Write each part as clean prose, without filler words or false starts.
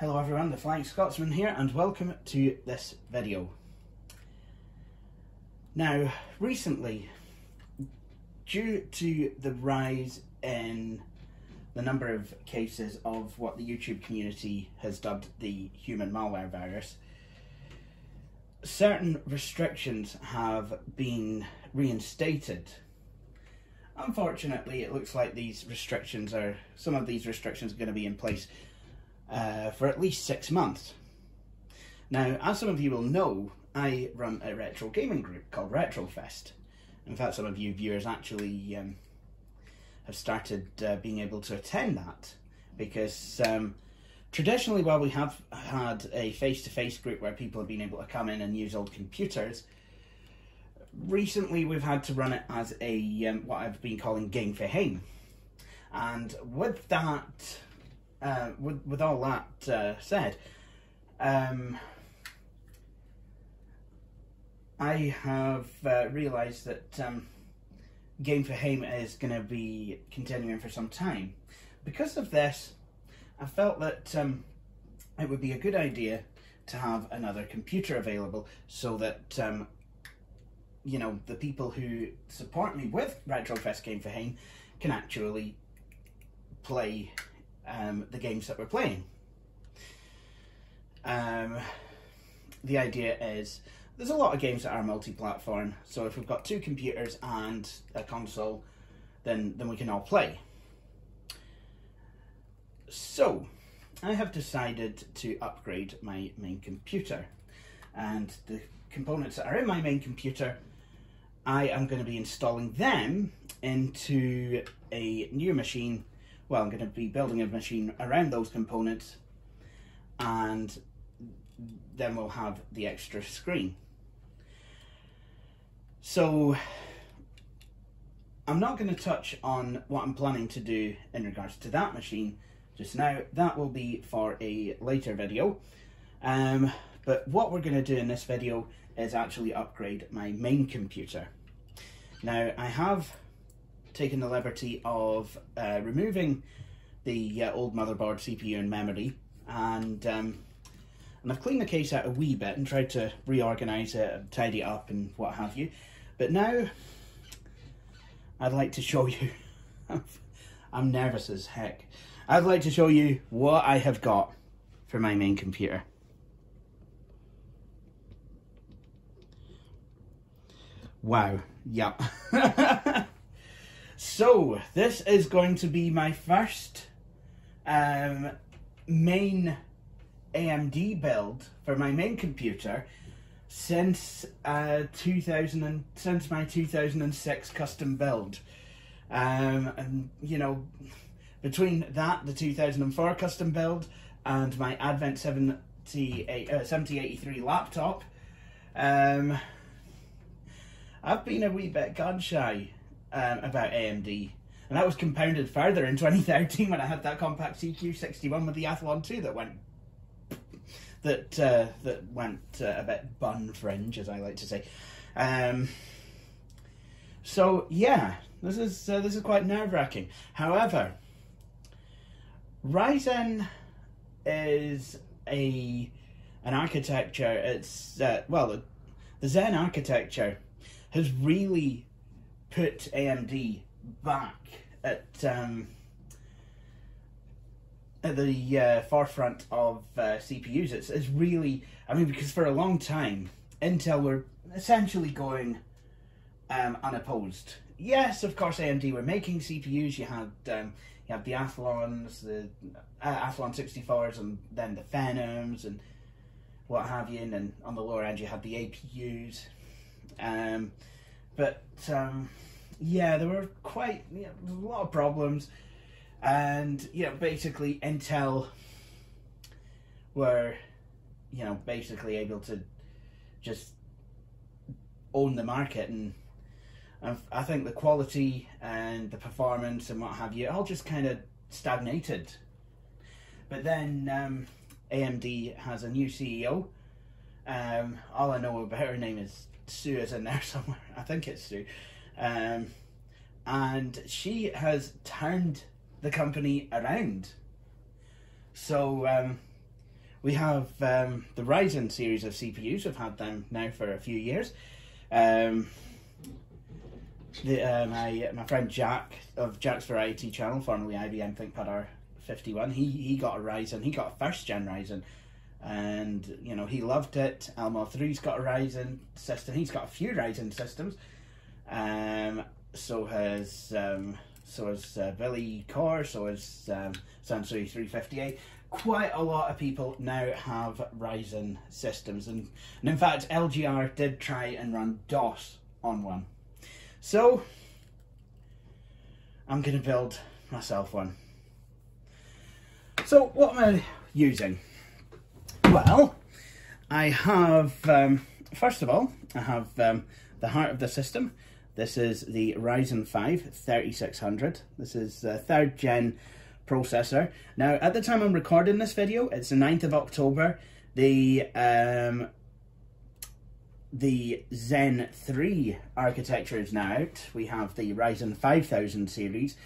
Hello everyone, the Flying Scotsman here, and welcome to this video. Now, recently, due to the rise in the number of cases of what the YouTube community has dubbed the human malware virus, certain restrictions have been reinstated. Unfortunately, it looks like some of these restrictions are going to be in place for at least 6 months. Now, as some of you will know, I run a retro gaming group called Retrofest. In fact, some of you viewers actually have started being able to attend that, because traditionally, while we have had a face-to-face group where people have been able to come in and use old computers, recently we've had to run it as a what I've been calling Game for Hame. And with that, with all that said, I have realised that Game for Hame is going to be continuing for some time. Because of this, I felt that it would be a good idea to have another computer available, so that you know, the people who support me with Retrofest Game for Hame can actually play the games that we're playing. The idea is, there's a lot of games that are multi-platform, so if we've got 2 computers and a console, then we can all play. So, I have decided to upgrade my main computer, and the components that are in my main computer, I am going to be installing them into a new machine. Well, I'm going to be building a machine around those components, and then we'll have the extra screen. So, I'm not going to touch on what I'm planning to do in regards to that machine just now. That will be for a later video. But what we're going to do in this video is actually upgrade my main computer. Now, I have taken the liberty of removing the old motherboard, CPU and memory, and I've cleaned the case out a wee bit and tried to reorganise it and tidy it up and what have you. But now, I'd like to show you, I'm nervous as heck, I'd like to show you what I have got for my main computer. Wow, yeah. So, this is going to be my first main AMD build for my main computer since my 2006 custom build. And you know, between that, the 2004 custom build, and my Advent 7083 laptop, I've been a wee bit gun shy about AMD, and that was compounded further in 2013 when I had that compact CQ61 with the Athlon 2 that went a bit bun fringe, as I like to say. So yeah, this is quite nerve-wracking. However, Ryzen is an architecture. It's well, the Zen architecture has really put AMD back at the forefront of CPUs. It's really, I mean, because for a long time, Intel were essentially going unopposed. Yes, of course, AMD were making CPUs. You had the Athlons, the Athlon 64s, and then the Phenoms, and what have you, and then on the lower end you had the APUs. Yeah, there were quite, a lot of problems, and basically Intel were basically able to just own the market, and I think the quality and the performance and what have you all just kind of stagnated. But then AMD has a new CEO. All I know about her name is Sue is in there somewhere. I think it's Sue. And she has turned the company around. So we have the Ryzen series of CPUs. We've had them now for a few years. My friend Jack of Jack's Variety channel, formerly IBM ThinkPad R51, he got a Ryzen. He got a first gen Ryzen, and you know, he loved it. Elmo3's got a Ryzen system. He's got a few Ryzen systems. So has Billy Core. So has Sansui 358. Quite a lot of people now have Ryzen systems, and in fact LGR did try and run DOS on one. So I'm going to build myself one. So what am I using? Well, I have, first of all, I have the heart of the system. This is the Ryzen 5 3600. This is a 3rd gen processor. Now, at the time I'm recording this video, it's the 9th of October. The Zen 3 architecture is now out. We have the Ryzen 5000 series,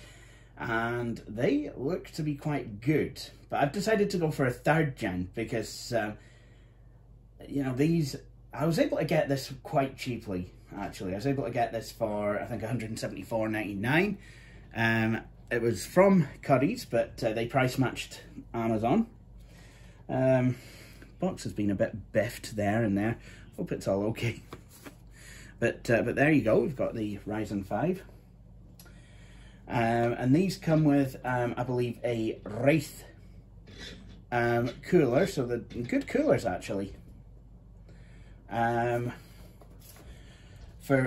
and they look to be quite good. But I've decided to go for a 3rd gen because, you know, I was able to get this quite cheaply, actually. I was able to get this for, I think, $174.99. It was from Currys, but they price matched Amazon. Box has been a bit biffed there and there. Hope it's all okay. But there you go. We've got the Ryzen 5. And these come with, I believe, a Wraith cooler. So the good coolers, actually. For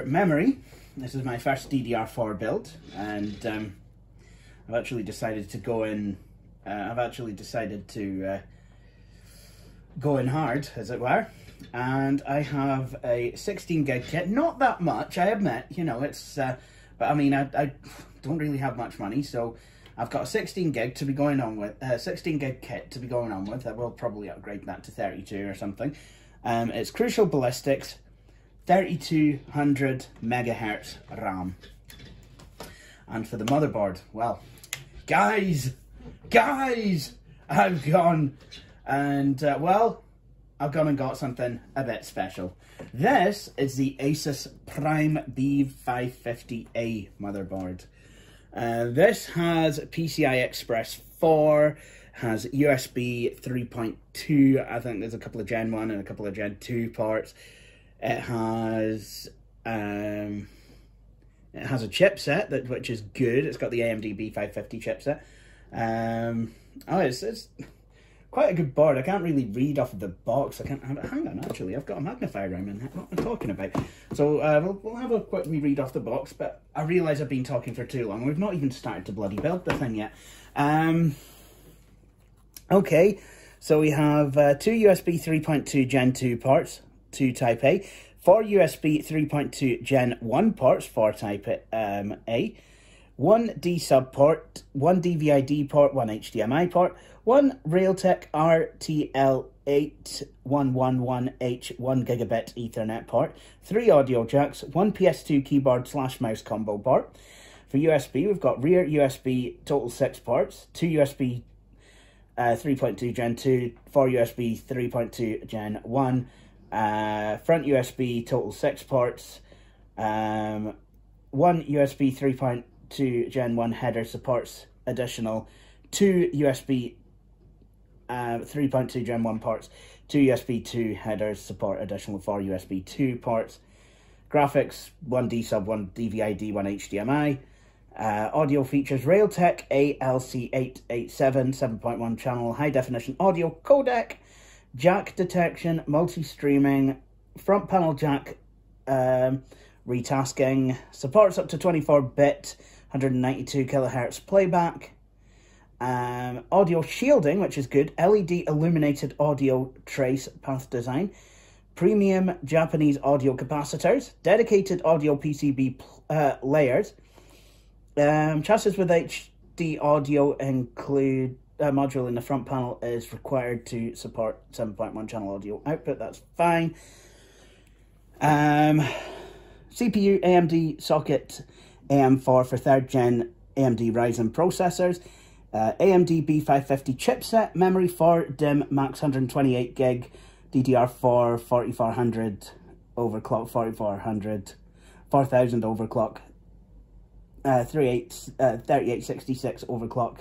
memory, this is my first DDR4 build, and I've actually decided to go in. Go in hard, as it were. And I have a 16 gig kit. Not that much, I admit. You know, it's. But I mean, I don't really have much money, so I've got a 16 gig to be going on with. 16 gig kit to be going on with. I will probably upgrade that to 32 or something. It's Crucial Ballistics, 3200 megahertz RAM. And for the motherboard, well, guys, I've gone and I've gone and got something a bit special. This is the Asus Prime B550A motherboard. This has PCI Express 4, has USB 3.2, I think there's a couple of Gen 1 and a couple of Gen 2 ports. It has a chipset, which is good. It's got the AMD B550 chipset. It's quite a good board. I can't really read off of the box. Hang on, actually, I've got a magnifier around and what I'm talking about. So we'll have a quick read off the box, but I realise I've been talking for too long. We've not even started to bloody build the thing yet. Okay, so we have 2 USB 3.2 Gen 2 ports, 2 Type A, 4 USB 3.2 Gen 1 ports, 4 Type A, 1 D-sub port, 1 DVI-D port, 1 HDMI port, 1 Realtek RTL8111H 1 gigabit Ethernet port, 3 audio jacks, 1 PS2 keyboard/mouse combo port. For USB, we've got rear USB total 6 ports, 2 USB 3.2 Gen 2, 4 USB 3.2 Gen 1, front USB total 6 ports, 1 USB 3.2 Gen 1 header supports additional 2 USB 3.2 Gen 1 ports, 2 USB 2 headers support additional 4 USB 2 ports, graphics 1 D-sub, 1 DVI-D, 1 HDMI. Audio features Realtek ALC887 7.1 channel high definition audio codec, jack detection, multi-streaming, front panel jack retasking, supports up to 24-bit 192 kilohertz playback, audio shielding, which is good, LED illuminated audio trace path design, premium Japanese audio capacitors, dedicated audio PCB layers, chassis with HD audio include module in the front panel is required to support 7.1 channel audio output. That's fine. CPU AMD socket AM4 for 3rd gen AMD Ryzen processors. AMD B550 chipset, memory 4 DIMM, max 128 gig, DDR4 4400 overclock, 4000 overclock, 3866 overclock,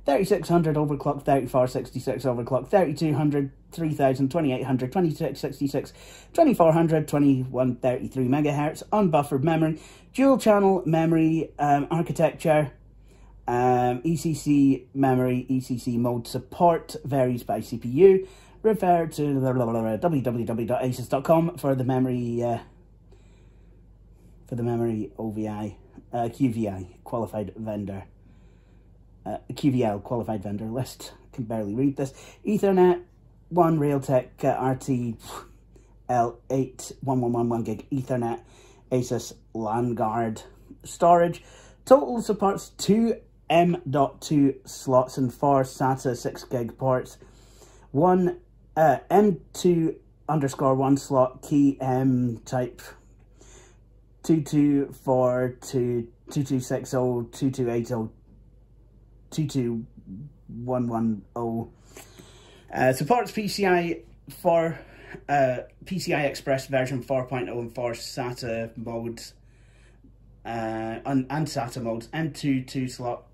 3600 overclock, 3466 overclock, 3200, 3000, 2800, 2666, 2400, 2133 megahertz, unbuffered memory, dual channel memory architecture, ECC memory, ECC mode support varies by CPU. Refer to www.asus.com for the memory OVI, QVI qualified vendor. QVL qualified vendor list. Can barely read this. Ethernet 1 Realtek RT L8 1111 gig Ethernet. Asus LANguard storage. Total supports 2 M.2 slots and 4 SATA 6 gig ports. 1 M2_1 slot key M type 2242 2260 2280 22110. Supports PCI PCI Express version 4.0 and 4 SATA modes and SATA modes. M.2 slot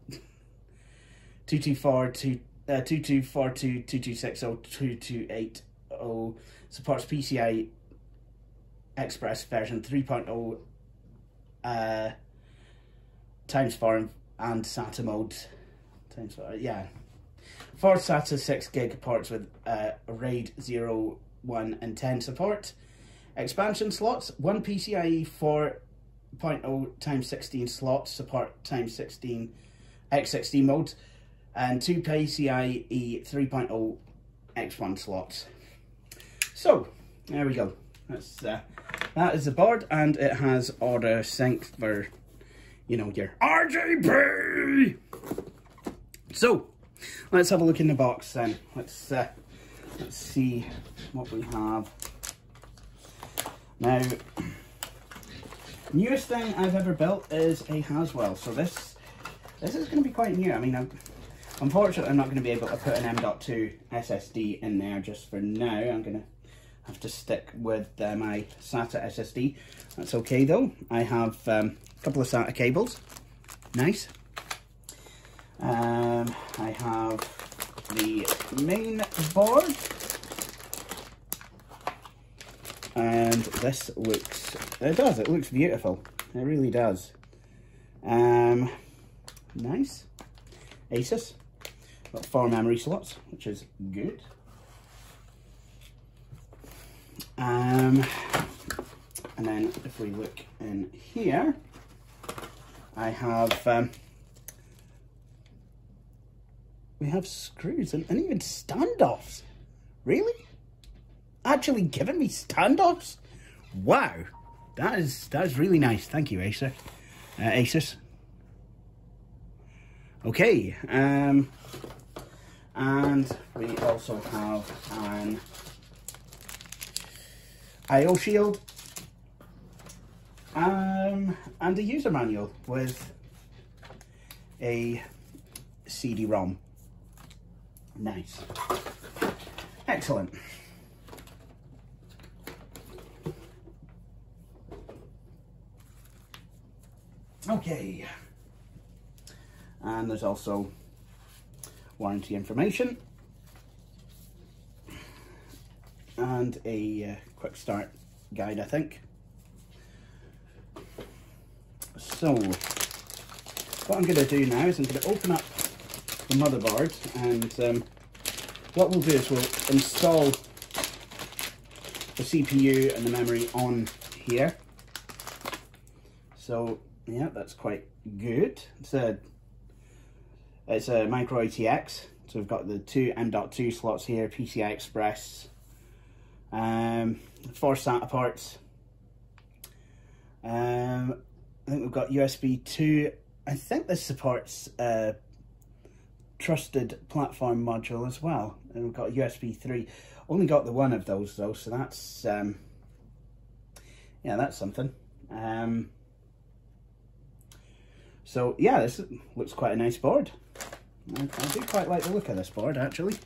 2242 2260 2280. Supports PCI Express version 3.0 ×4 and SATA modes. Yeah. 4 SATA 6 gig ports with RAID 0, 1 and 10 support. Expansion slots, 1 PCIe 4.0 ×16 slots, support ×16 x16 modes, and 2 PCIe 3.0 x1 slots. So, there we go. That is the board, and it has auto sync for, you know, your RGB. So, let's have a look in the box then. Let's see what we have. Now, newest thing I've ever built is a Haswell. So this is going to be quite new. I mean, unfortunately, I'm not going to be able to put an M.2 SSD in there just for now. I'm going to have to stick with my SATA SSD. That's okay though. I have a couple of SATA cables. Nice. I have the main board, and this looks, it looks beautiful. It really does. Nice. Asus. Got 4 memory slots, which is good. And then if we look in here, I have we have screws and even standoffs. Really? Actually giving me standoffs? Wow, that is really nice. Thank you, Asus. Asus. Okay, and we also have an IO shield and a user manual with a CD-ROM. Nice. Excellent. Okay. And there's also warranty information and a quick start guide, I think. So what I'm going to do now is I'm going to open up the motherboard, and what we'll do is we'll install the CPU and the memory on here. So yeah, that's quite good. It's a micro ATX, so we've got the 2 M.2 slots here, PCI Express, 4 SATA ports. I think we've got USB 2. I think this supports trusted platform module as well, and we've got USB 3. Only got the one of those though, so that's yeah, that's something. So yeah, this looks quite a nice board. I do quite like the look of this board, actually.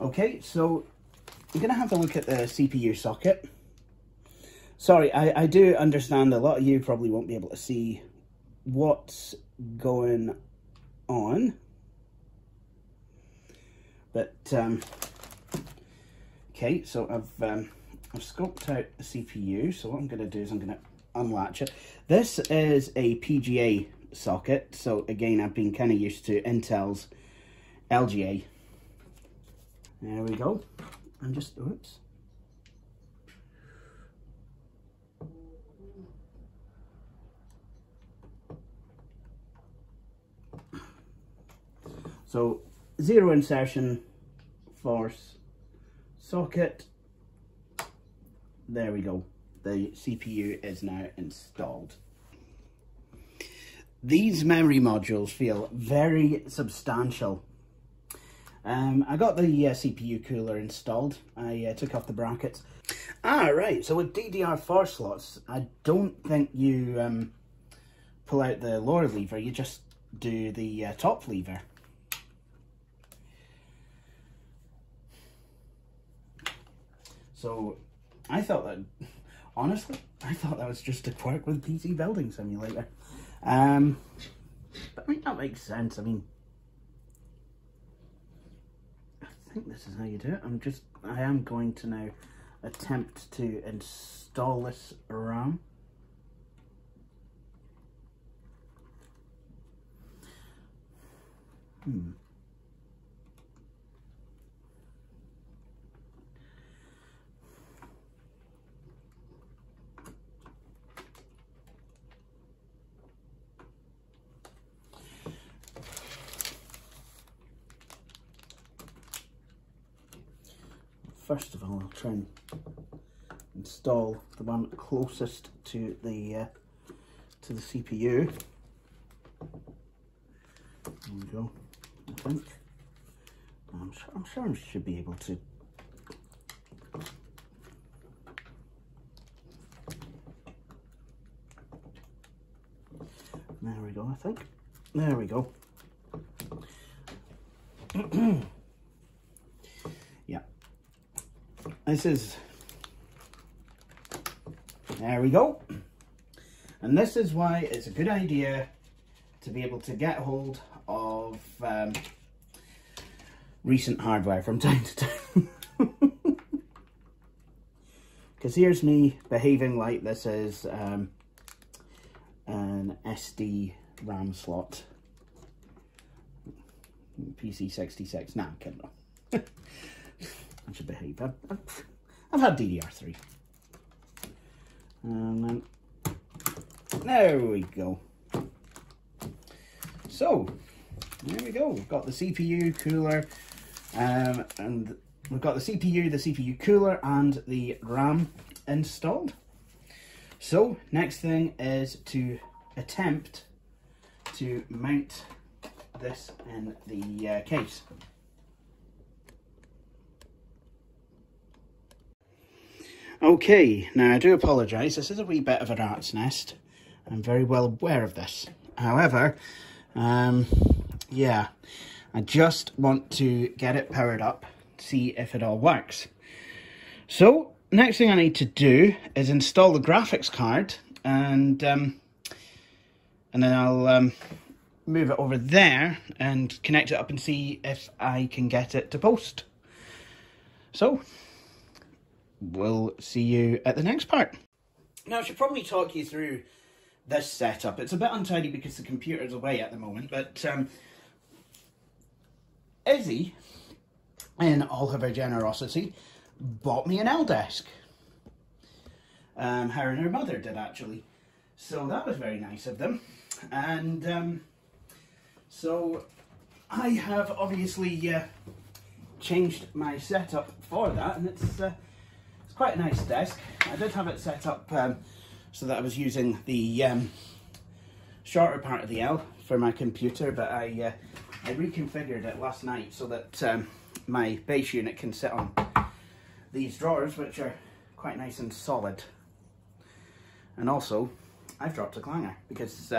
Okay, so I'm going to have a look at the CPU socket. Sorry, I do understand a lot of you probably won't be able to see what's going on. But, okay, so I've scoped out the CPU. So what I'm going to do is I'm going to unlatch it. This is a PGA socket. So again, I've been kind of used to Intel's LGA. There we go. I'm just, oops. So, zero insertion, force, socket. There we go. The CPU is now installed. These memory modules feel very substantial. I got the CPU cooler installed. I took off the brackets. Right, so with DDR4 slots, I don't think you pull out the lower lever, you just do the top lever. So I thought that, honestly, I thought that was just a quirk with PC Building Simulator. But I mean, that makes sense. I mean, I think this is how you do it. I am going to now attempt to install this RAM. First of all, I'll try and install the one closest to the CPU. There we go. I think I'm sure I should be able to. There we go. I think. There we go. Yeah. This is, there we go. And this is why it's a good idea to be able to get hold of recent hardware from time to time. Because here's me behaving like this is an SD RAM slot. PC66. Nah, I'm kidding. I should behave. I've had DDR3. And then, there we go. So, there we go. We've got the CPU cooler, and we've got the CPU cooler, and the RAM installed. So, next thing is to attempt to mount this in the case. Okay, now I do apologise, this is a wee bit of a rat's nest. I'm very well aware of this. However, yeah, I just want to get it powered up, see if it all works. So, next thing I need to do is install the graphics card, and then I'll move it over there and connect it up and see if I can get it to post. So, we'll see you at the next part. Now, I should probably talk you through this setup. It's a bit untidy because the computer's away at the moment, but Izzy, in all of her generosity, bought me an L-Desk. Her and her mother did, actually. So that was very nice of them. And so I have obviously changed my setup for that, and it's quite a nice desk. I did have it set up so that I was using the shorter part of the L for my computer, but I reconfigured it last night so that my base unit can sit on these drawers, which are quite nice and solid. And also, I've dropped a clanger because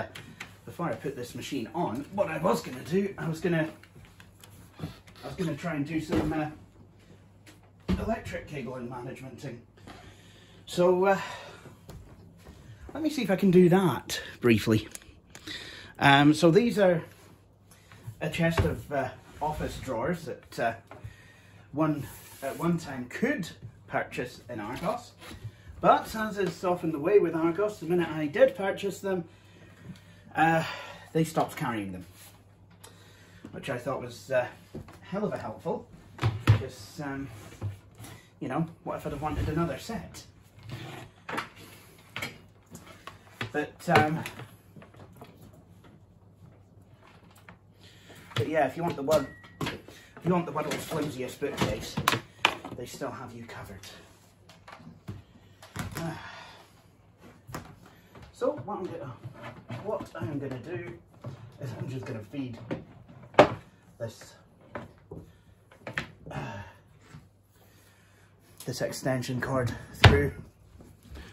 before I put this machine on, what I was going to do, I was going to try and do some electric cabling management. So let me see if I can do that briefly. So these are a chest of office drawers that one at one time could purchase in Argos, but as is often the way with Argos, the minute I did purchase them, they stopped carrying them, which I thought was hell of a helpful, because you know, what if I'd have wanted another set? But yeah, if you want the world's flimsiest bookcase, they still have you covered. So what I'm gonna do is I'm just gonna feed this extension cord through,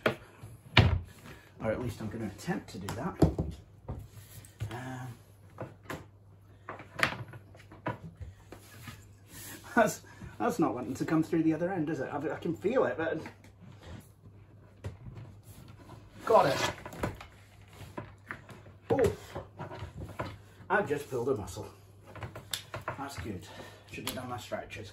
or at least I'm going to attempt to do that. That's not wanting to come through the other end, is it? I can feel it, but got it. Oh, I've just pulled a muscle. That's good. Should have done my stretches.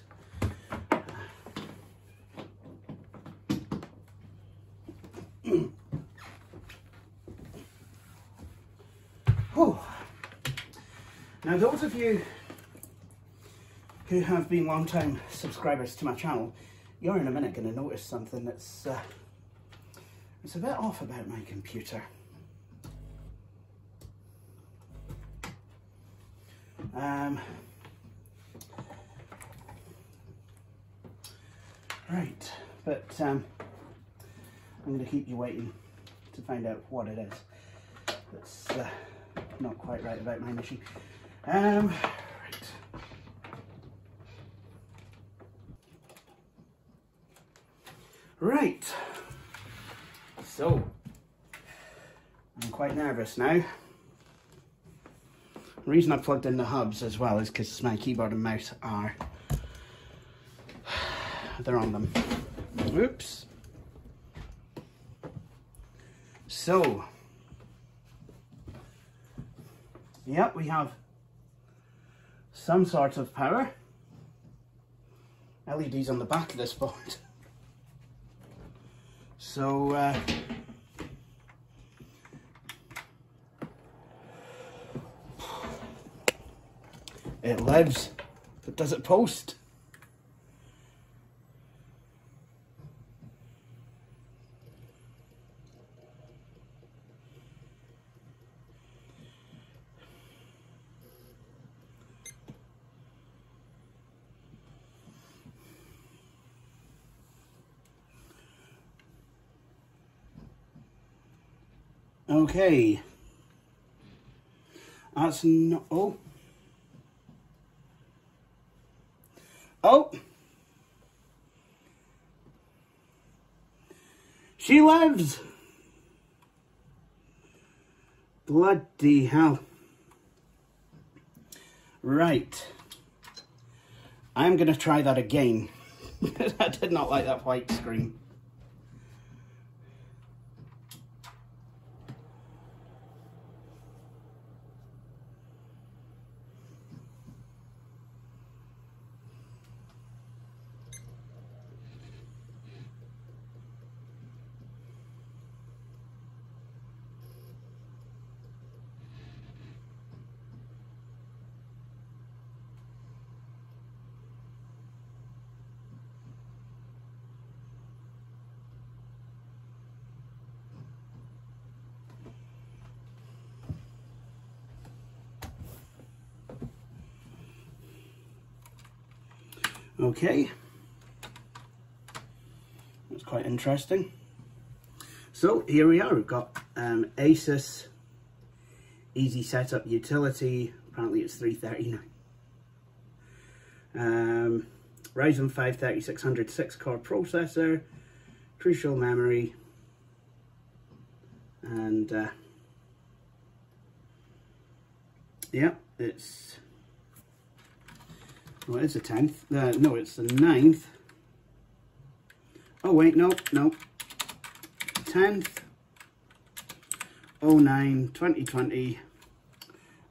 Oh. Now, those of you who have been long-time subscribers to my channel, you're in a minute going to notice something that's it's a bit off about my computer. Right, but I'm going to keep you waiting to find out what it is that's not quite right about my machine. Right. Right, so I'm quite nervous now. The reason I plugged in the hubs as well is because my keyboard and mouse they're on them. Oops. So, yep, we have some sort of power. LEDs on the back of this board. So, it lives, but does it post? Okay, that's not, oh, she lives, bloody hell. Right, I'm going to try that again, because I did not like that white screen. Okay, that's quite interesting. So here we are, we've got Asus Easy Setup Utility, apparently it's $339. Ryzen 5 3600 6-core processor, Crucial memory, And yeah, it's, well, it's the 10th. No, it's the 9th. Oh wait, no. 10th 09/2020,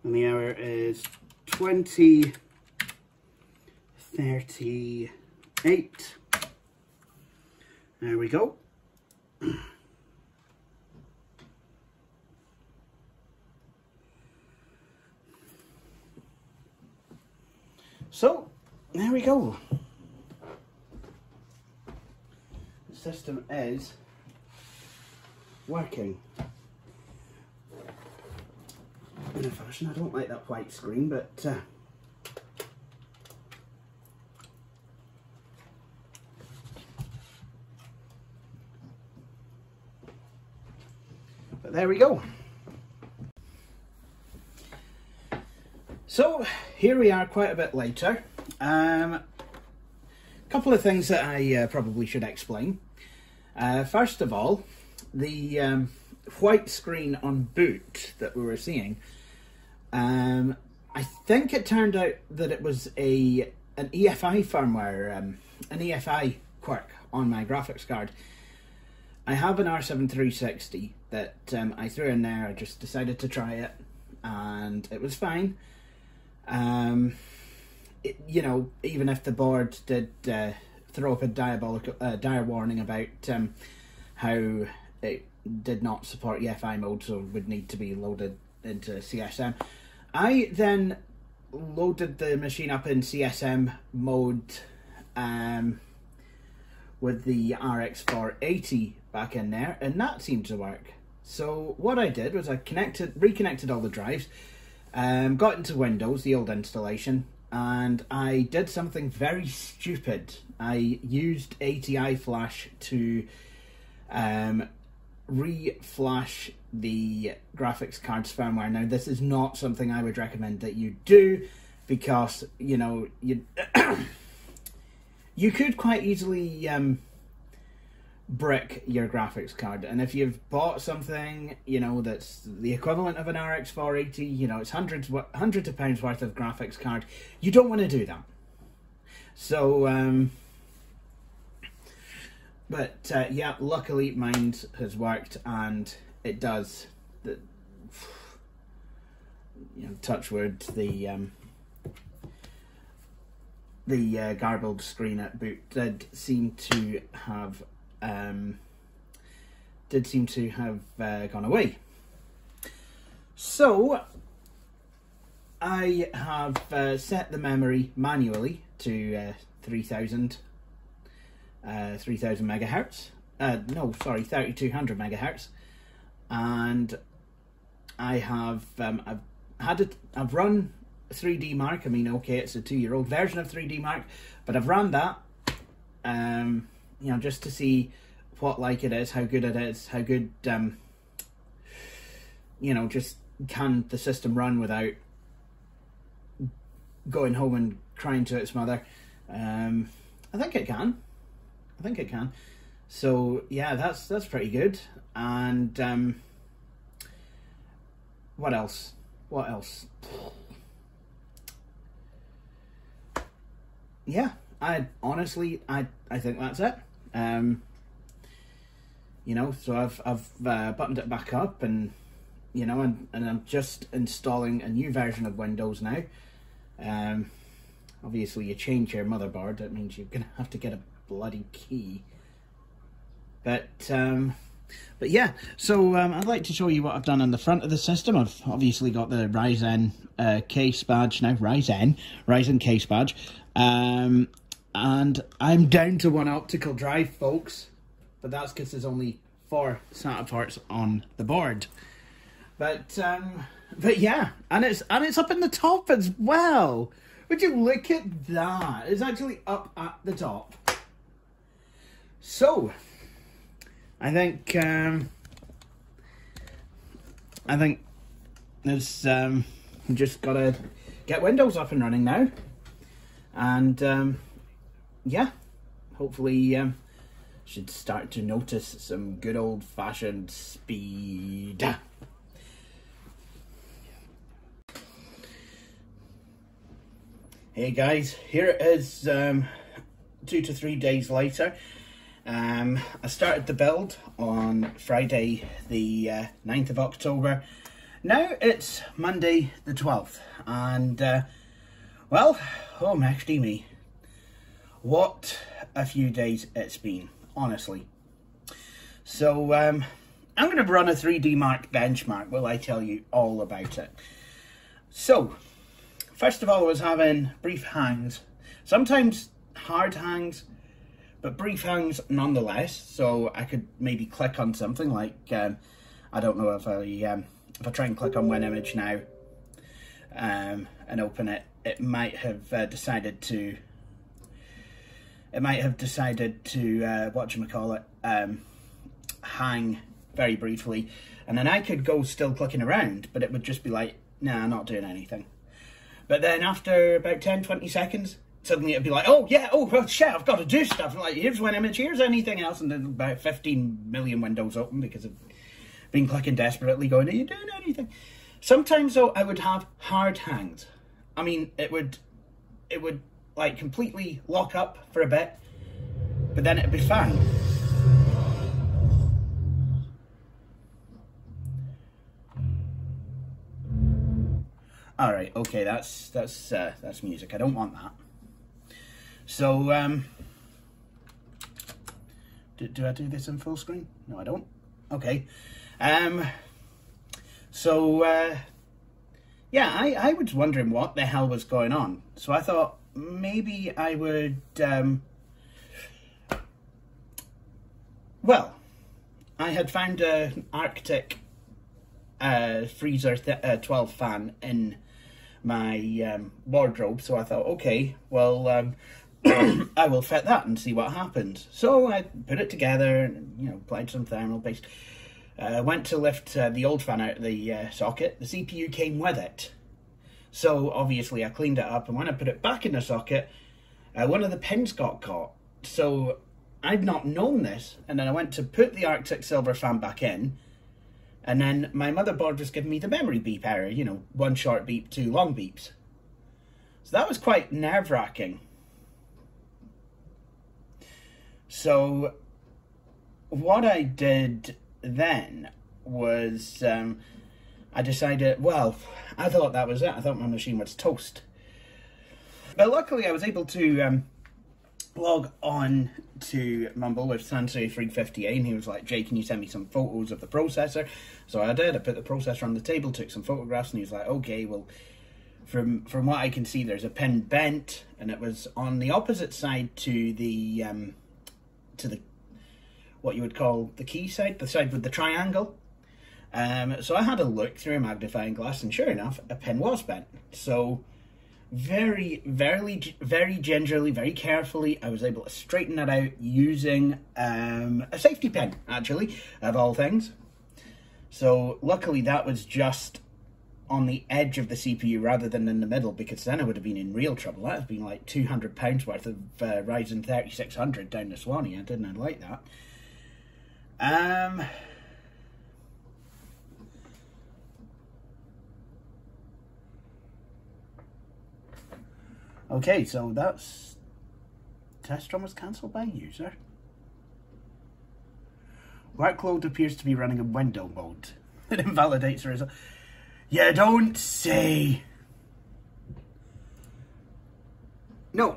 and the hour is 20:38. There we go. So, there we go. The system is working. In a fashion, I don't like that white screen, but there we go. So here we are quite a bit later. Couple of things that I probably should explain. First of all, the white screen on boot that we were seeing, I think it turned out that it was an EFI firmware, an EFI quirk on my graphics card. I have an R7 360 that I threw in there. I just decided to try it, and it was fine. You know, even if the board did throw up a dire warning about how it did not support EFI mode, so it would need to be loaded into CSM. I then loaded the machine up in CSM mode with the RX 480 back in there, and that seemed to work. So what I did was I reconnected all the drives, got into Windows, the old installation, and I did something very stupid. I used ATI Flash to re-flash the graphics card's firmware. Now, this is not something I would recommend that you do, because, you know, you could quite easily brick your graphics card, and if you've bought something, you know, that's the equivalent of an RX 480, you know, it's hundreds of pounds worth of graphics card, you don't want to do that. So yeah, luckily mine has worked, and it does. You know, touch wood, the garbled screen at boot did seem to have gone away. So I have set the memory manually to 3000 megahertz. No, sorry, 3200 megahertz, and I have I've run 3D Mark. I mean, okay, it's a 2-year-old version of 3D Mark, but I've run that, you know, just to see what like it is, how good it is, how good, you know, just can the system run without going home and crying to its mother. I think it can. So yeah, that's pretty good. And what else? Yeah, I honestly think that's it. You know, so I've buttoned it back up, and you know, and I'm just installing a new version of Windows now. Obviously, you change your motherboard, that means you're gonna have to get a bloody key. But yeah, so I'd like to show you what I've done on the front of the system. I've obviously got the Ryzen case badge now, Ryzen case badge, and I'm down to one optical drive, folks, but that's because there's only 4 SATA ports on the board. But yeah, and it's up in the top as well. Would you look at that? It's actually up at the top. So I think there's we just gotta get Windows up and running now, and yeah, hopefully should start to notice some good old-fashioned speed. Hey guys, here it is 2 to 3 days later. I started the build on Friday the 9th of October. Now it's Monday the 12th and well, oh mercy me, what a few days it's been, honestly. So I'm going to run a 3D Mark benchmark while I tell you all about it. So first of all, I was having brief hangs, sometimes hard hangs, but brief hangs nonetheless. So I could maybe click on something like, I don't know, if I try and click on one image now and open it, it might have decided to whatchamacallit, hang very briefly, and then I could go still clicking around, but it would just be like, nah, not doing anything. But then after about 10-20 seconds, suddenly it'd be like, oh yeah, oh well, shit, I've got to do stuff. Like, here's one image, here's anything else, and then about 15 million windows open because I've been clicking desperately going, are you doing anything? Sometimes though, I would have hard hangs. I mean, it would like completely lock up for a bit, but then it'd be fine. All right, okay, that's music. I don't want that. So, do I do this in full screen? No, I don't. Okay. Yeah, I was wondering what the hell was going on. So I thought maybe I would, well, I had found an Arctic Freezer 12 fan in my wardrobe, so I thought, okay, well, I will fit that and see what happens. So I put it together and, you know, applied some thermal paste. Went to lift the old fan out of the socket. The CPU came with it. So obviously I cleaned it up, and when I put it back in the socket, one of the pins got caught. So I'd not known this, and then I went to put the Arctic Silver fan back in, and then my motherboard was giving me the memory beep error, you know, 1 short beep, 2 long beeps. So that was quite nerve-wracking. So what I did then was I decided, well, I thought that was it. I thought my machine was toast. But luckily I was able to log on to Mumble with Sansui350A, and he was like, Jay, can you send me some photos of the processor? So I did. I put the processor on the table, took some photographs, and he was like, okay, well, from what I can see, there's a pin bent, and it was on the opposite side to the what you would call the key side, the side with the triangle. So I had a look through a magnifying glass, and sure enough, a pin was bent. So very gingerly, very carefully, I was able to straighten that out using a safety pin, actually, of all things. So luckily that was just on the edge of the CPU rather than in the middle, because then I would have been in real trouble. That would have been like £200 worth of Ryzen 3600 down the Swanee. I didn't like that. Okay, so that's... Test run was cancelled by user. Workload appears to be running in window mode. It invalidates the result. You don't say! No.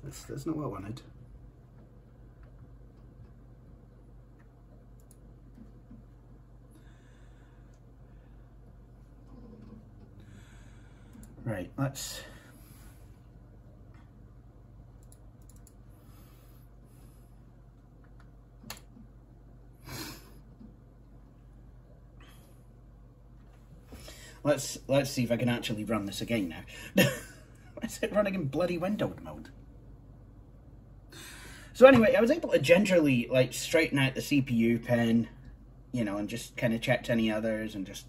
That's not what I wanted. Right, let's... Let's see if I can actually run this again now. Why is it running in bloody windowed mode? So anyway, I was able to gingerly, like, straighten out the CPU pin, you know, and just kind of checked any others, and just...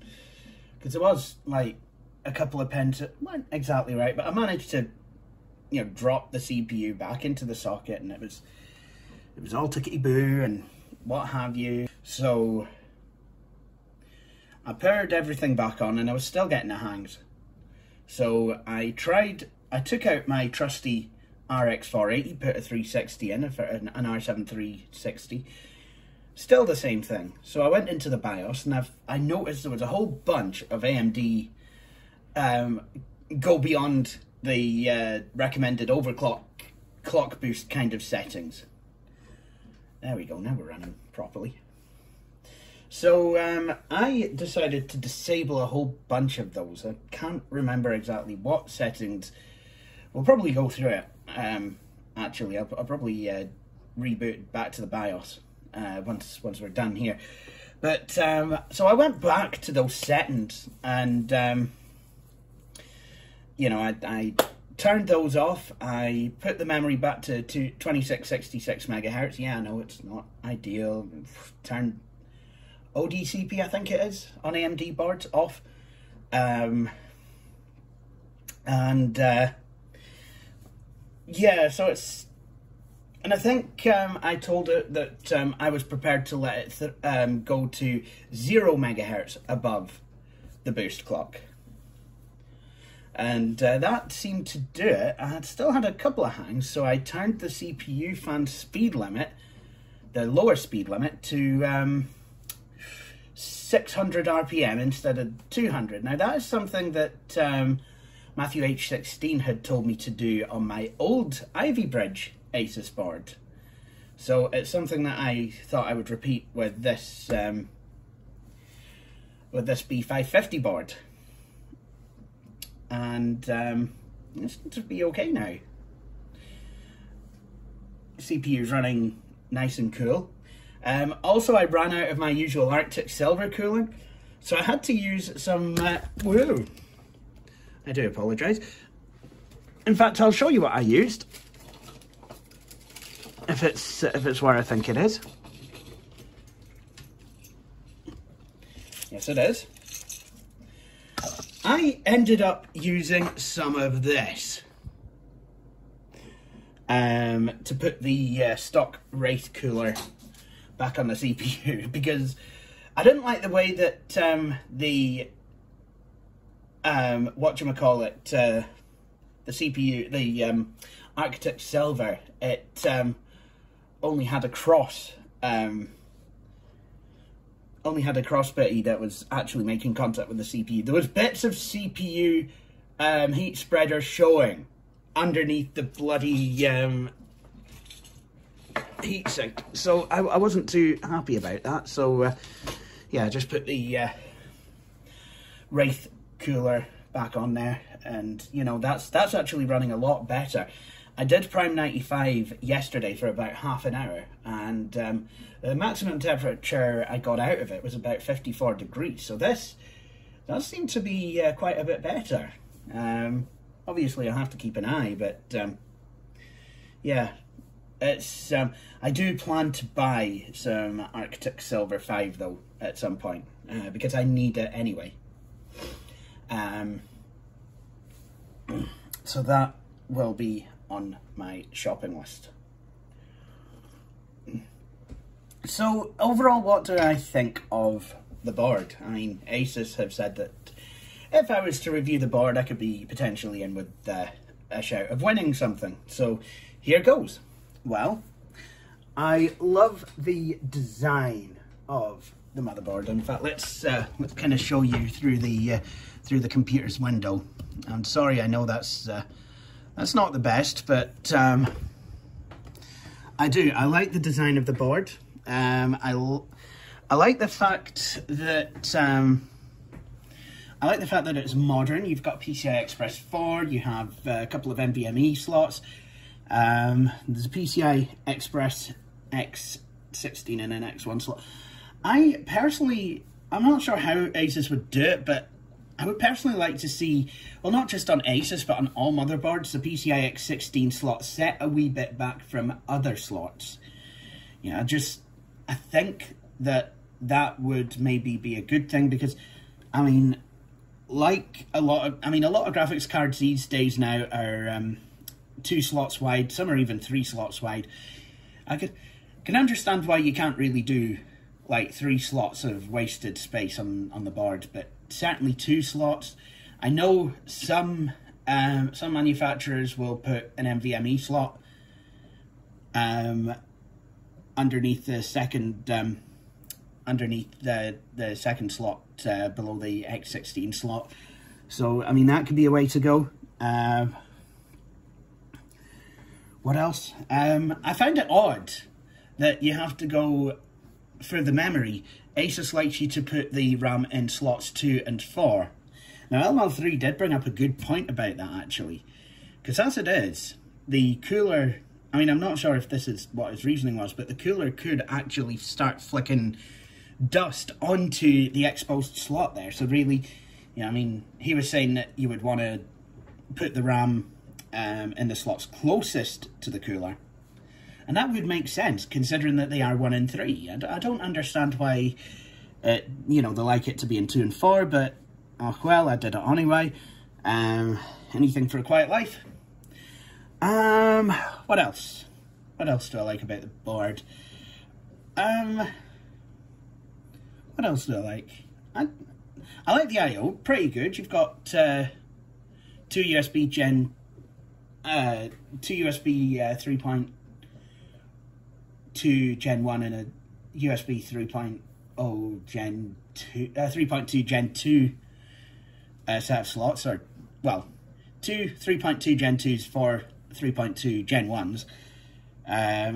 Because there was, like, a couple of pins that weren't exactly right, but I managed to, you know, drop the CPU back into the socket, and it was it was all tickety-boo and what have you. So I paired everything back on and I was still getting the hangs. So I took out my trusty RX 480, put a 360 in, an R7 360. Still the same thing. So I went into the BIOS and I noticed there was a whole bunch of AMD go beyond the recommended overclock clock boost kind of settings. There we go, now we're running properly. So I decided to disable a whole bunch of those. I can't remember exactly what settings. We'll probably go through it. Actually, I'll probably reboot back to the BIOS once we're done here. But so I went back to those settings and you know, I turned those off. I put the memory back to 2666 megahertz. Yeah, I know it's not ideal. Turned ODCP, I think it is, on AMD boards off. Yeah, so it's, and I think I told it that I was prepared to let it go to 0 megahertz above the boost clock. And that seemed to do it. I had still had a couple of hangs, so I turned the CPU fan speed limit, the lower speed limit, to 600 RPM instead of 200. Now that is something that Matthew H16 had told me to do on my old Ivy Bridge Asus board. So it's something that I thought I would repeat with this B550 board. And it's to be okay now. CPU's running nice and cool. Also, I ran out of my usual Arctic Silver cooling, so I had to use some. Whoa! I do apologise. In fact, I'll show you what I used. If it's where I think it is. Yes, it is. I ended up using some of this to put the stock Wraith cooler back on the CPU, because I didn't like the way that the CPU, the Arctic Silver, it only had a cross bitty that was actually making contact with the CPU. There was bits of CPU heat spreader showing underneath the bloody heatsink, so I wasn't too happy about that. So yeah, just put the Wraith cooler back on there, and you know, that's actually running a lot better. I did Prime 95 yesterday for about half an hour, and the maximum temperature I got out of it was about 54 degrees, so this does seem to be quite a bit better. Obviously I'll have to keep an eye, but yeah, it's I do plan to buy some Arctic Silver 5 though at some point, because I need it anyway. So that will be on my shopping list. So overall, what do I think of the board? I mean, Asus have said that if I was to review the board, I could be potentially in with a shout of winning something. So here goes. Well, I love the design of the motherboard. In fact, let's kind of show you through the computer's window. I'm sorry, I know that's not the best, but I like the design of the board. I like the fact that it's modern. You've got PCI Express 4. You have a couple of NVMe slots. There's a PCI Express X16 and an X1 slot. I'm not sure how Asus would do it, but I would personally like to see, well, not just on Asus, but on all motherboards, the PCI X16 slot set a wee bit back from other slots. You know, I think that would maybe be a good thing, because, I mean, like a lot of graphics cards these days now are 2 slots wide. Some are even 3 slots wide. can understand why you can't really do like 3 slots of wasted space on the board, but certainly 2 slots. I know some manufacturers will put an NVMe slot underneath the second slot below the X16 slot. So I mean, that could be a way to go. What else? I find it odd that you have to go for the memory. Asus likes you to put the RAM in slots 2 and 4. Now, LML3 did bring up a good point about that, actually. Because as it is, the cooler... I mean, I'm not sure if this is what his reasoning was, but the cooler could actually start flicking dust onto the exposed slot there. So really, you know, I mean, he was saying that you would want to put the RAM in the slots closest to the cooler. And that would make sense, considering that they are 1 and 3. I don't understand why, you know, they like it to be in 2 and 4, but, oh well, I did it anyway. Anything for a quiet life. What else? What else do I like about the board? What else do I like? I like the I/O, pretty good. You've got 2 USB 3.2 Gen 1 and a USB 3.0 Gen 2, 3.2 Gen 2 set of slots, or, well, 2 3.2 Gen 2s for 3.2 Gen 1s.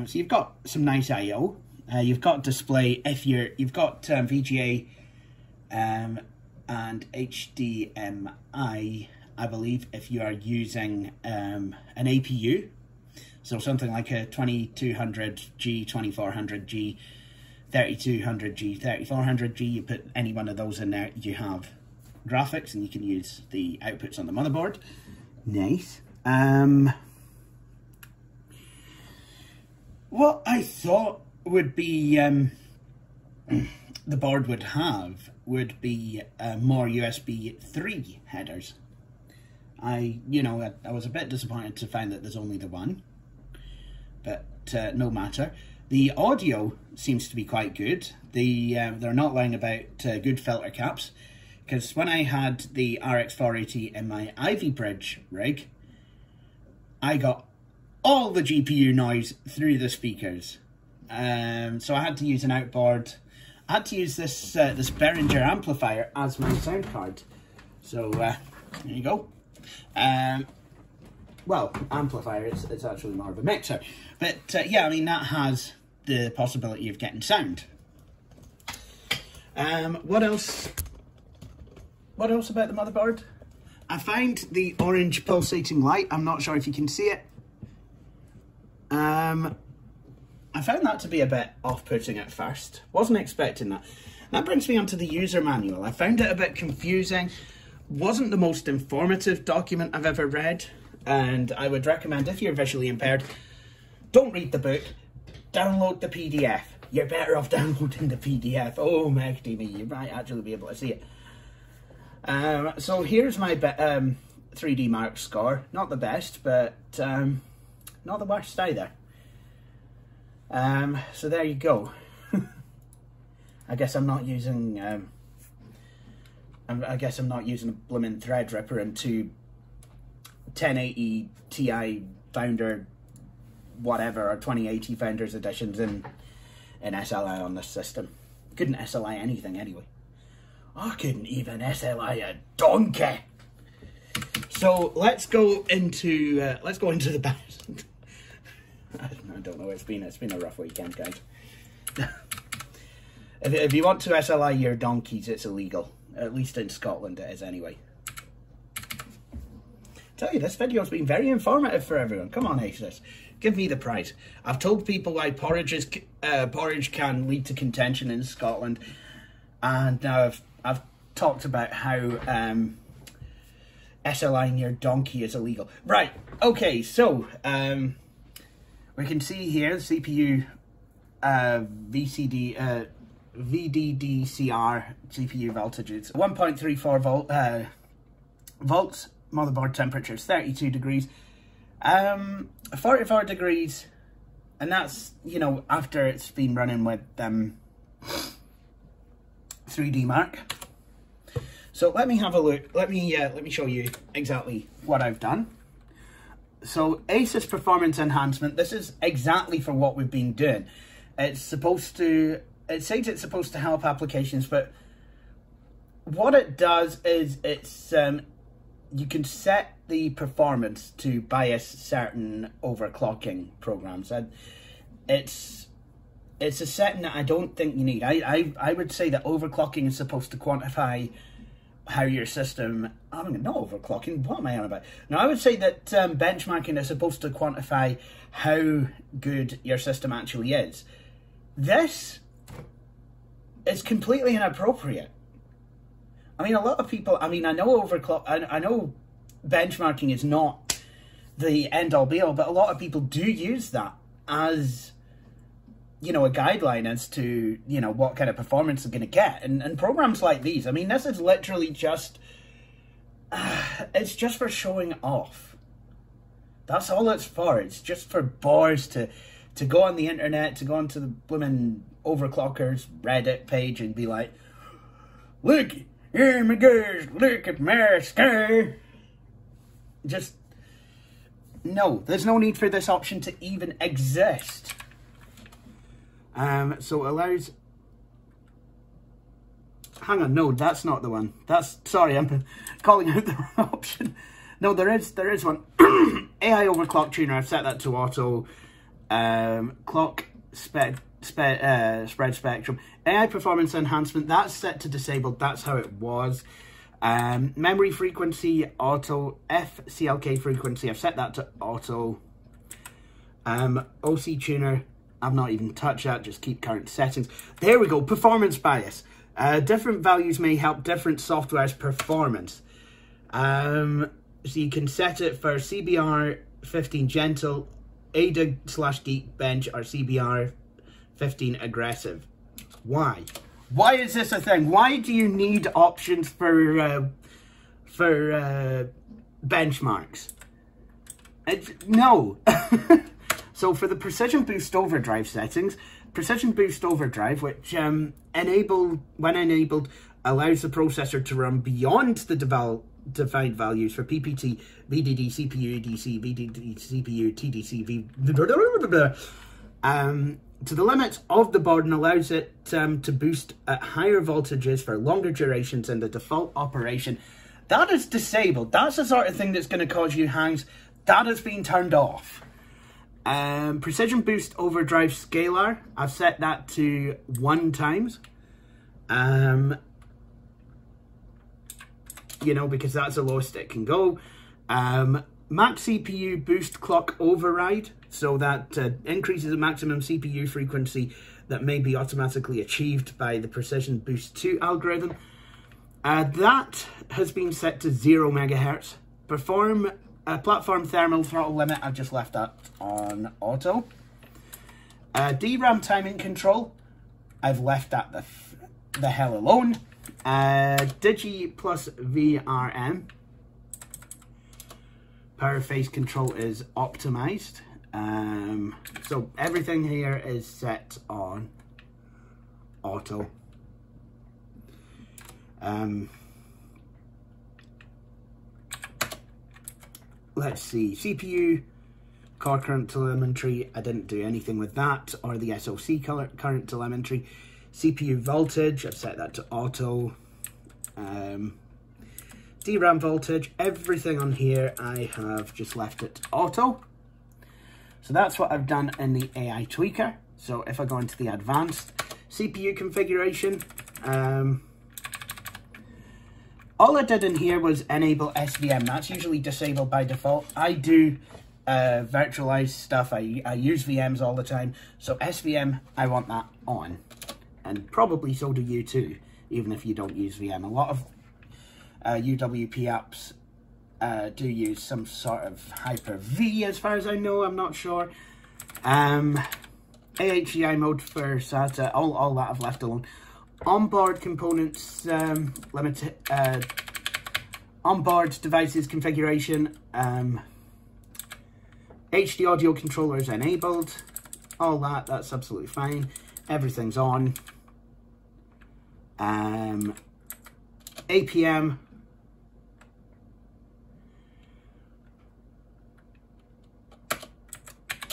So you've got some nice I/O. You've got display, you've got VGA and HDMI, I believe, if you are using an APU. So something like a 2200G, 2400G, 3200G, 3400G, you put any one of those in there, you have graphics, and you can use the outputs on the motherboard. Nice. What I thought would be the board would have would be more USB 3 headers. I was a bit disappointed to find that there's only the one, but no matter. The audio seems to be quite good. They're not lying about good filter caps, because when I had the RX 480 in my Ivy Bridge rig, I got all the GPU noise through the speakers. So I had to use an outboard. I had to use this this Behringer amplifier as my sound card. So there you go. Well, amplifier, it's actually more of a mixer. But yeah, I mean, that has the possibility of getting sound. What else? What else about the motherboard? I find the orange pulsating light. I'm not sure if you can see it. I found that to be a bit off-putting at first. Wasn't expecting that. That brings me on to the user manual. I found it a bit confusing. Wasn't the most informative document I've ever read. And I would recommend, if you're visually impaired, don't read the book. Download the PDF. You're better off downloading the PDF. Oh, Megdy me, you might actually be able to see it. So here's my 3D Mark score. Not the best, but not the worst either. So there you go. I guess I'm not using I guess I'm not using a blooming Threadripper and 2 1080 Ti Founder whatever, or 2080 Founders editions in SLI on this system. Couldn't SLI anything anyway. I couldn't even SLI a donkey. So let's go into the best. I don't know. It's been a rough weekend, guys. If you want to SLI your donkeys, it's illegal. At least in Scotland, it is anyway. Tell you, this video's been very informative for everyone. Come on, Asus, give me the prize. I've told people why porridge can lead to contention in Scotland, and now I've talked about how SLIing your donkey is illegal. Right. Okay. So we can see here the CPU VDDCR GPU voltages 1.34 volts. Motherboard temperature is 32 degrees. 44 degrees And that's, you know, after it's been running with 3D Mark. So let me have a look. Let me show you exactly what I've done. So Asus Performance Enhancement, this is exactly for what we've been doing. It's supposed to, it says it's supposed to help applications, but what it does is it's, you can set the performance to bias certain overclocking programs. And it's a setting that I don't think you need. I would say that overclocking is supposed to quantify how your system, I mean, not overclocking, what am I on about? No, I would say that benchmarking is supposed to quantify how good your system actually is. This is completely inappropriate. I mean, a lot of people, I mean, I know I know benchmarking is not the end-all be-all, but a lot of people do use that as, you know, a guideline as to, you know, what kind of performance they're going to get. And programs like these, I mean, this is literally just, it's just for showing off. That's all it's for. It's just for bores to go on the internet, to go onto the blooming overclockers Reddit page and be like, look, here my girls, look at my sky. Just, no, there's no need for this option to even exist. So it allows, hang on, no, that's not the one. That's, sorry, I'm calling out the wrong option. No, there is one. AI Overclock Tuner, I've set that to auto. Clock spread spectrum. AI Performance Enhancement, that's set to disabled, that's how it was. Memory frequency, auto. FCLK frequency, I've set that to auto. OC Tuner, I've not even touched that, just keep current settings. There we go, performance bias. Different values may help different software's performance. So you can set it for CBR 15 gentle, ADA/Geekbench, or CBR 15 aggressive. Why? Why is this a thing? Why do you need options for benchmarks? No. So for the Precision Boost Overdrive settings, Precision Boost Overdrive, which when enabled, allows the processor to run beyond the defined values for PPT, VDD, CPU, DC, VDD, CPU, TDC, to the limits of the board, and allows it to boost at higher voltages for longer durations in the default operation. That is disabled. That's the sort of thing that's going to cause you hangs. That has been turned off. Precision Boost Overdrive Scalar, I've set that to 1 times. You know, because that's the lowest it can go. Max CPU Boost Clock Override, so that increases the maximum CPU frequency that may be automatically achieved by the Precision Boost 2 algorithm. That has been set to 0 MHz. Platform Thermal Throttle Limit, I've just left that on auto. DRAM Timing Control, I've left that the hell alone. Digi plus VRM. Power phase control is optimized. So everything here is set on auto. Let's see, CPU, core current telemetry, I didn't do anything with that, or the SoC current telemetry. CPU voltage, I've set that to auto. DRAM voltage, everything on here I have just left it to auto. So that's what I've done in the AI tweaker. So if I go into the advanced CPU configuration, all I did in here was enable SVM. That's usually disabled by default. I do virtualize stuff. I use VMs all the time. So SVM, I want that on. And probably so do you too, even if you don't use VM. A lot of UWP apps do use some sort of Hyper-V, as far as I know. I'm not sure. AHCI mode for SATA, all that I've left alone. Onboard components, onboard devices configuration, HD audio controllers enabled, all that, that's absolutely fine. Everything's on. APM.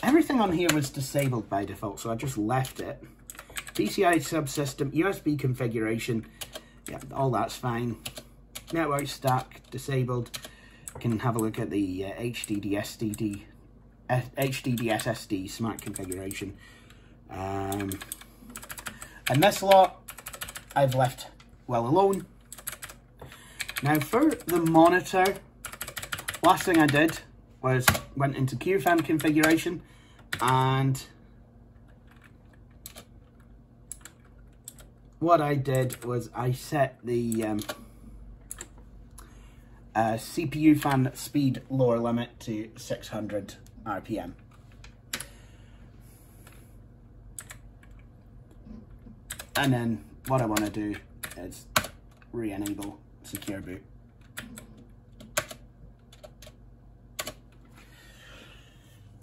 Everything on here was disabled by default, so I just left it. PCI subsystem, USB configuration, yeah, all that's fine. Network stack, disabled. You can have a look at the HDD SSD smart configuration. And this lot, I've left well alone. Now for the monitor, last thing I did was went into QFan configuration, and what I did was I set the CPU fan speed lower limit to 600 RPM. And then what I want to do is re-enable secure boot.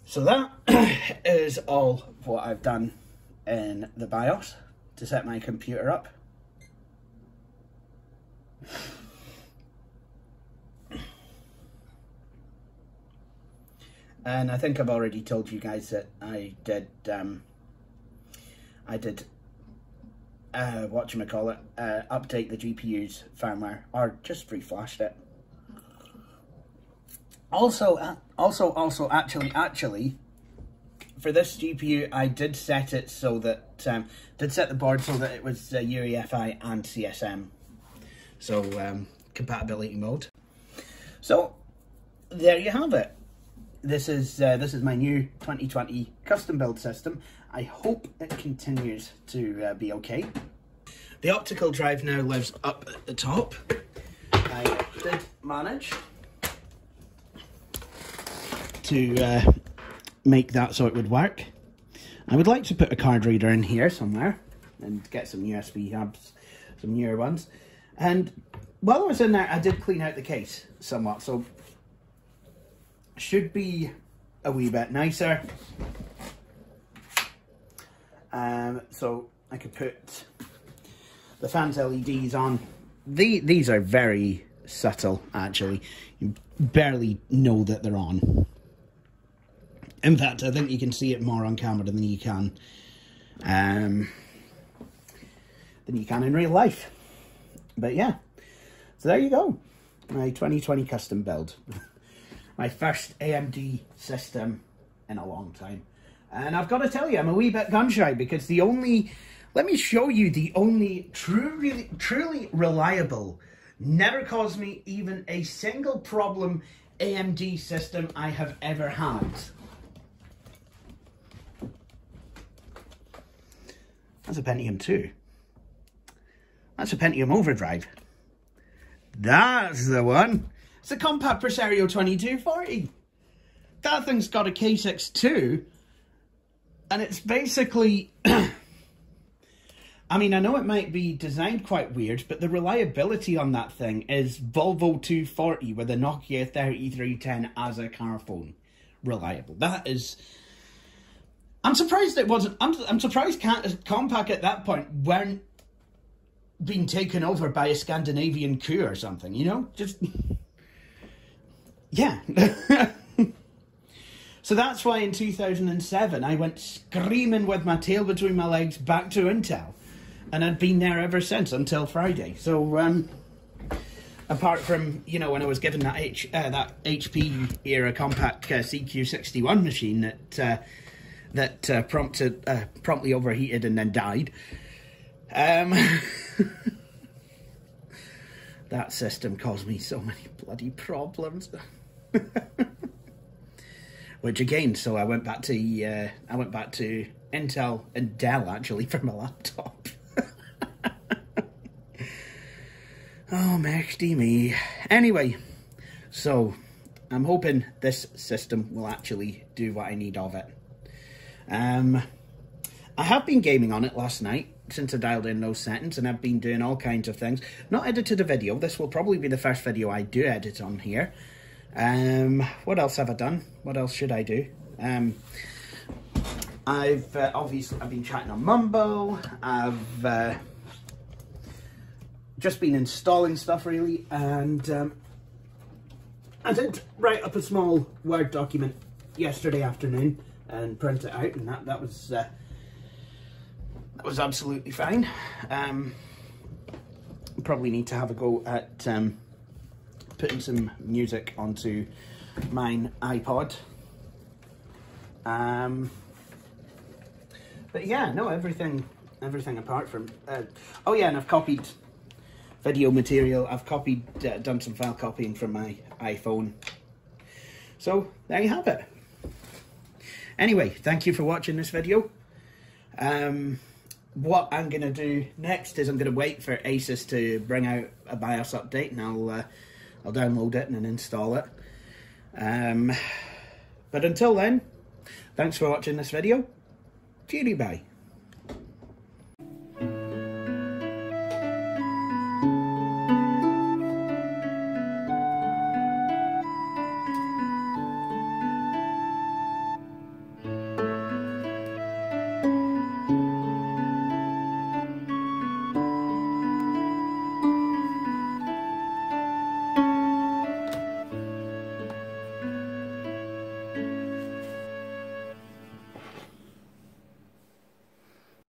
So that is all what I've done in the BIOS to set my computer up. And I think I've already told you guys that I did update the GPU's firmware, or just reflashed it. Also, actually, for this GPU, I did set it so that, set the board so that it was UEFI and CSM, so compatibility mode. So there you have it. This is my new 2020 custom build system. I hope it continues to be okay. The optical drive now lives up at the top. I did manage to make that so it would work. I would like to put a card reader in here somewhere and get some USB hubs, some newer ones. And while I was in there, I did clean out the case somewhat, so should be a wee bit nicer. So I could put the fan's LEDs on. These are very subtle, actually. You barely know that they're on. In fact, I think you can see it more on camera than you can in real life. But yeah, so there you go. My 2020 custom build. My first AMD system in a long time. And I've got to tell you, I'm a wee bit gun shy because let me show you the only truly reliable, never caused me even a single problem AMD system I have ever had. That's a Pentium 2. That's a Pentium Overdrive. That's the one. It's a Compaq Presario 2240. That thing's got a K62. And it's basically... I mean, I know it might be designed quite weird, but the reliability on that thing is Volvo 240 with a Nokia 3310 as a car phone. Reliable. That is... I'm surprised it wasn't... I'm surprised Compaq at that point weren't being taken over by a Scandinavian coup or something, you know? Just... Yeah. So that's why in 2007 I went screaming with my tail between my legs back to Intel. And I'd been there ever since, until Friday. So, apart from, you know, when I was given that HP era Compaq CQ61 machine that promptly overheated and then died. That system caused me so many bloody problems. Which again, so I went back to Intel and Dell actually for my laptop. Oh, mercy me. Anyway, so I'm hoping this system will actually do what I need of it. I have been gaming on it last night since I dialed in those settings, and I've been doing all kinds of things. Not edited a video. This will probably be the first video I do edit on here. What else have I done? What else should I do? I've been chatting on Mumble. I've just been installing stuff really, and I did write up a small Word document yesterday afternoon and print it out, and that was absolutely fine. Probably need to have a go at putting some music onto mine iPod. But yeah, no, everything apart from oh yeah, and I've copied video material. I've done some file copying from my iPhone. So there you have it. Anyway, thank you for watching this video. What I'm going to do next is I'm going to wait for Asus to bring out a BIOS update, and I'll download it and then install it. But until then, thanks for watching this video. Cheery bye.